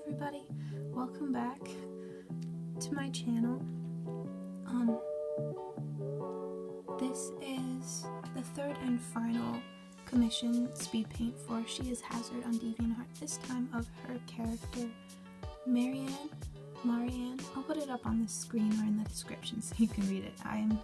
everybody, welcome back to my channel. This is the third and final commission Speedpaint for SheIsHazard on DeviantArt, this time of her character Marianne. I'll put it up on the screen or in the description so you can read it. I'm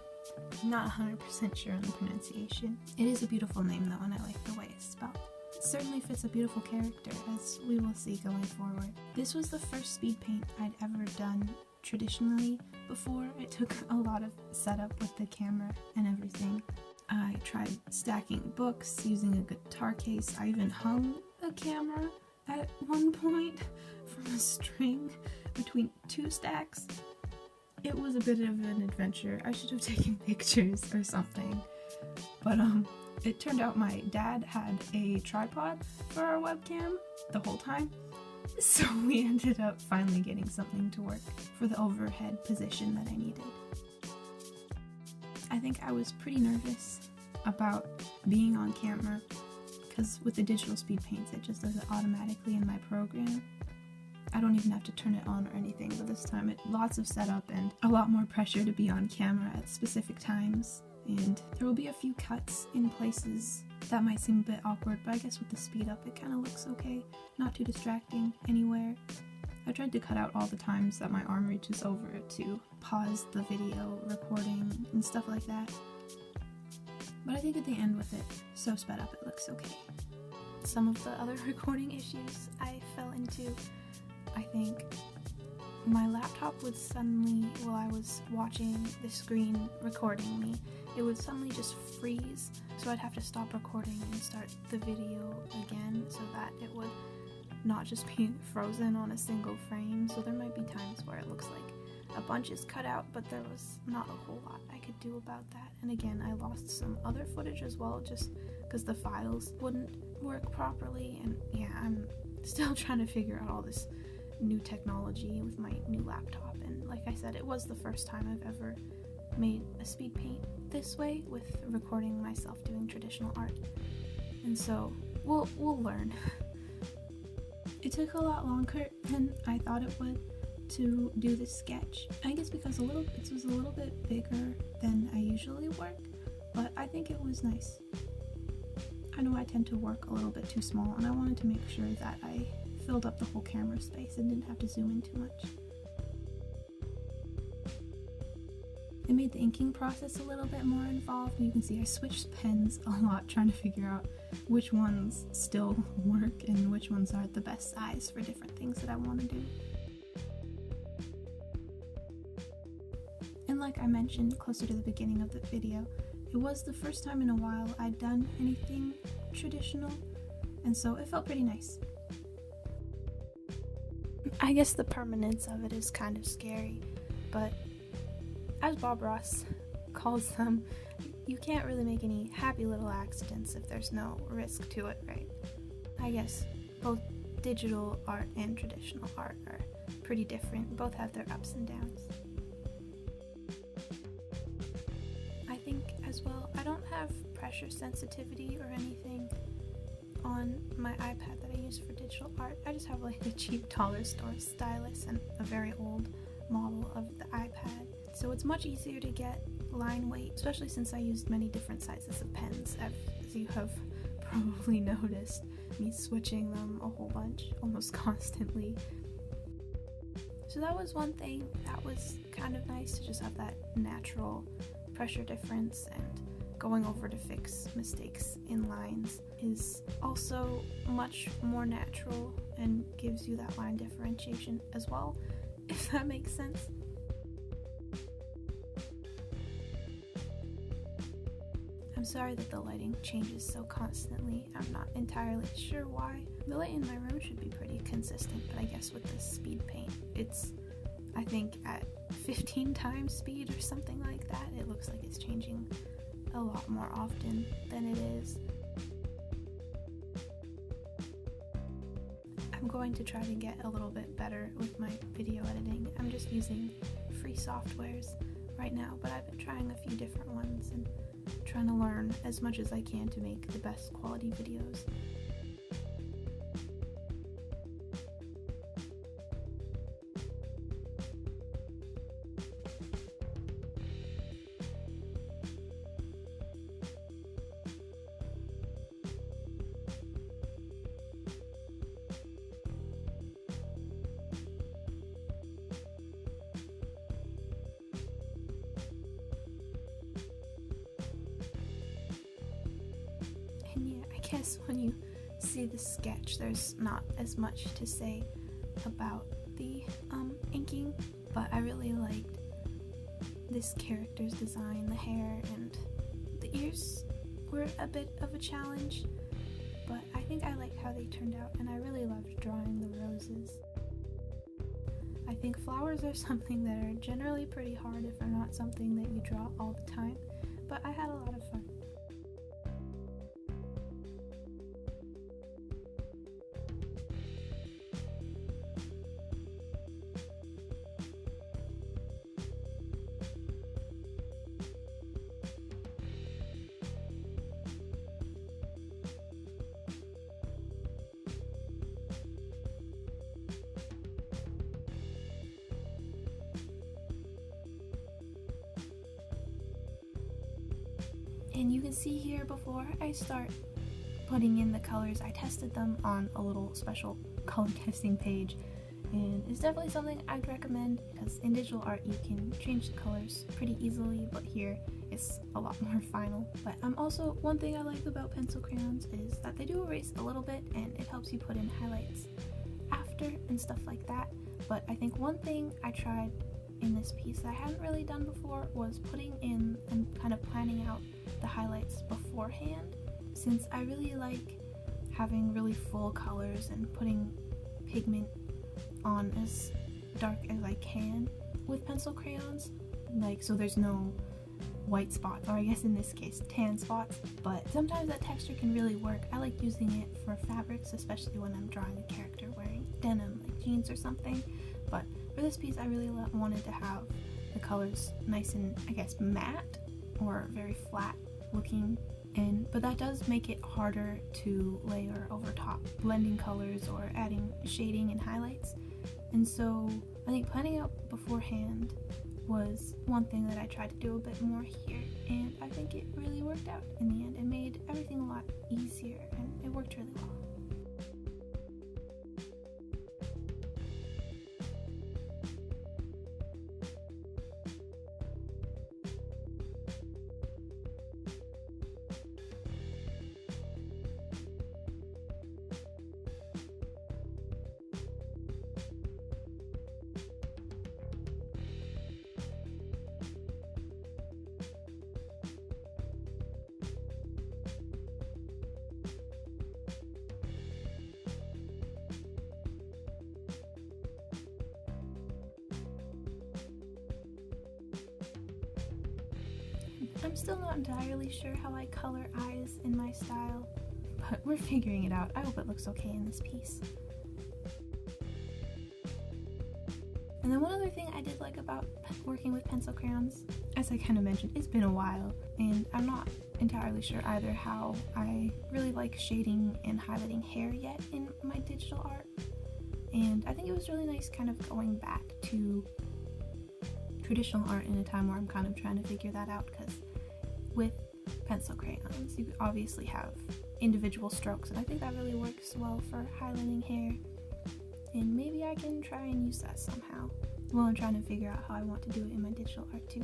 not 100% sure on the pronunciation. It is a beautiful name though, and I like the way it's spelled. It certainly fits a beautiful character, as we will see going forward. This was the first speed paint I'd ever done traditionally before. It took a lot of setup with the camera and everything. I tried stacking books using a guitar case. I even hung a camera at one point from a string between two stacks. It was a bit of an adventure. I should have taken pictures or something. But it turned out my dad had a tripod for our webcam the whole time, so we ended up finally getting something to work for the overhead position that I needed. I think I was pretty nervous about being on camera because with the digital speed paints it just does it automatically in my program. I don't even have to turn it on or anything, but this time lots of setup and a lot more pressure to be on camera at specific times. And there will be a few cuts in places that might seem a bit awkward, but I guess with the speed up it kind of looks okay. Not too distracting anywhere. I tried to cut out all the times that my arm reaches over to pause the video recording and stuff like that. But I think at the end with it so sped up it looks okay. Some of the other recording issues I fell into, I think my laptop would suddenly, while I was watching the screen recording me, it would suddenly just freeze, so I'd have to stop recording and start the video again so that it would not just be frozen on a single frame. So there might be times where it looks like a bunch is cut out, but there was not a whole lot I could do about that. And again, I lost some other footage as well just because the files wouldn't work properly, and yeah, I'm still trying to figure out all this new technology with my new laptop. And like I said, it was the first time I've ever made a speed paint this way with recording myself doing traditional art, and so we'll learn. It took a lot longer than I thought it would to do this sketch, I guess because it was a little bit bigger than I usually work, but I think it was nice. I know I tend to work a little bit too small, and I wanted to make sure that I filled up the whole camera space and didn't have to zoom in too much. It made the inking process a little bit more involved. You can see I switched pens a lot trying to figure out which ones still work and which ones are the best size for different things that I want to do. And like I mentioned closer to the beginning of the video, it was the first time in a while I'd done anything traditional, and so it felt pretty nice. I guess the permanence of it is kind of scary, but as Bob Ross calls them, you can't really make any happy little accidents if there's no risk to it, right? I guess both digital art and traditional art are pretty different. Both have their ups and downs. I think as well, I don't have pressure sensitivity or anything on my iPad that I use for digital art. I just have like a cheap dollar store stylus and a very old model of the iPad. So it's much easier to get line weight, especially since I used many different sizes of pens, as you have probably noticed me switching them a whole bunch, almost constantly. So that was one thing that was kind of nice, to just have that natural pressure difference, and going over to fix mistakes in lines is also much more natural and gives you that line differentiation as well, if that makes sense. I'm sorry that the lighting changes so constantly. I'm not entirely sure why. The light in my room should be pretty consistent, but I guess with this speed paint, it's, I think, at 15 times speed or something like that. It looks like it's changing a lot more often than it is. I'm going to try to get a little bit better with my video editing. I'm just using free softwares right now, but I've been trying a few different ones and trying to learn as much as I can to make the best quality videos. guess when you see the sketch, there's not as much to say about the inking, but I really liked this character's design. The hair and the ears were a bit of a challenge, but I think I like how they turned out, and I really loved drawing the roses. I think flowers are something that are generally pretty hard if they're not something that you draw all the time, but I had a lot of fun. And you can see here, before I start putting in the colors, I tested them on a little special color testing page, and it's definitely something I'd recommend because in digital art you can change the colors pretty easily, but here it's a lot more final. But also, one thing I like about pencil crayons is that they do erase a little bit, and it helps you put in highlights after and stuff like that. But I think one thing I tried in this piece that I hadn't really done before was putting in and kind of planning out the highlights beforehand, since I really like having really full colors and putting pigment on as dark as I can with pencil crayons, like so there's no white spots, or I guess in this case tan spots, but sometimes that texture can really work. I like using it for fabrics, especially when I'm drawing a character wearing denim like jeans or something, but for this piece I really wanted to have the colors nice and, I guess, matte or very flat looking, but that does make it harder to layer over top blending colors or adding shading and highlights. And so I think planning out beforehand was one thing that I tried to do a bit more here, and I think it really worked out in the end. It made everything a lot easier and it worked really well. I'm still not entirely sure how I color eyes in my style, but we're figuring it out. I hope it looks okay in this piece. And then one other thing I did like about working with pencil crayons, as I kind of mentioned, it's been a while, and I'm not entirely sure either how I really like shading and highlighting hair yet in my digital art. And I think it was really nice kind of going back to traditional art in a time where I'm kind of trying to figure that out, because with pencil crayons you obviously have individual strokes, and I think that really works well for highlighting hair, and maybe I can try and use that somehow while I'm trying to figure out how I want to do it in my digital art too.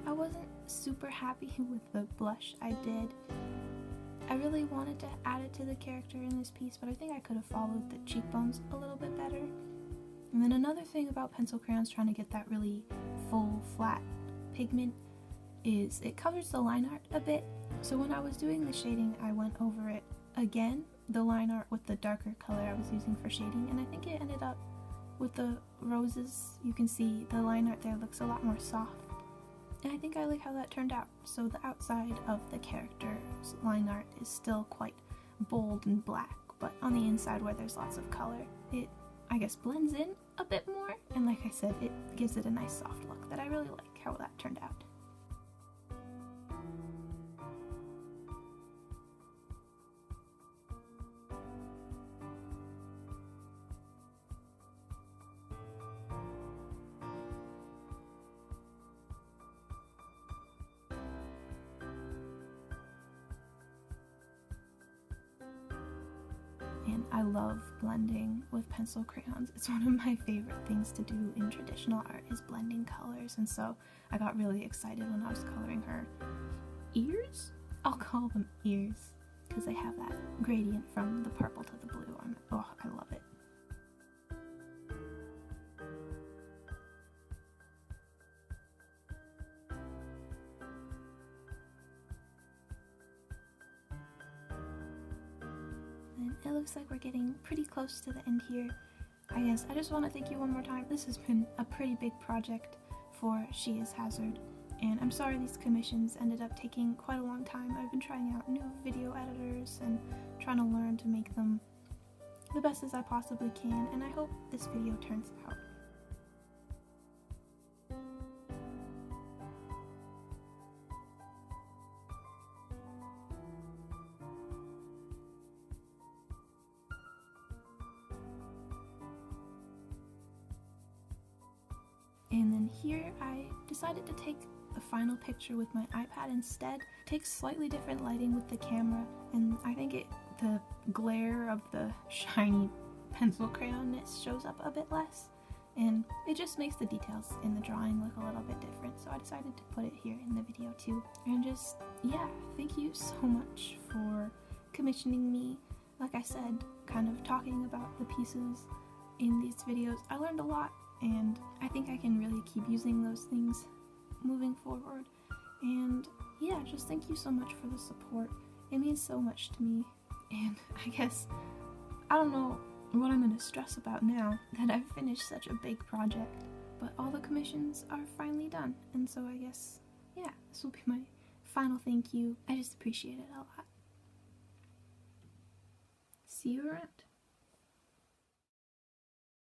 I wasn't super happy with the blush I did. I really wanted to add it to the character in this piece, but I think I could have followed the cheekbones a little bit better. And then another thing about pencil crayons trying to get that really full, flat pigment is it covers the line art a bit. So when I was doing the shading, I went over it again, the line art with the darker color I was using for shading, and I think it ended up with the roses. You can see the line art there looks a lot more soft. And I think I like how that turned out. So the outside of the character's line art is still quite bold and black, but on the inside where there's lots of color, it, I guess, blends in a bit more, and like I said, it gives it a nice soft look that I really like how that turned out. I love blending with pencil crayons. It's one of my favorite things to do in traditional art is blending colors, and so I got really excited when I was coloring her ears? I'll call them ears because they have that gradient from the purple to the blue. Oh, I love it. And it looks like we're getting pretty close to the end here. I guess I just want to thank you one more time. This has been a pretty big project for SheIsHazard, and I'm sorry these commissions ended up taking quite a long time. I've been trying out new video editors and trying to learn to make them the best as I possibly can, and I hope this video turns out. And then here I decided to take the final picture with my iPad instead. It takes slightly different lighting with the camera, and I think the glare of the shiny pencil crayonness shows up a bit less, and it just makes the details in the drawing look a little bit different, so I decided to put it here in the video too. And just, yeah, thank you so much for commissioning me. Like I said, kind of talking about the pieces in these videos, I learned a lot, and I think I can really keep using those things moving forward. And yeah, just thank you so much for the support. It means so much to me, and I guess I don't know what I'm going to stress about now that I've finished such a big project, but all the commissions are finally done, and so I guess, yeah, this will be my final thank you. I just appreciate it a lot. See you around.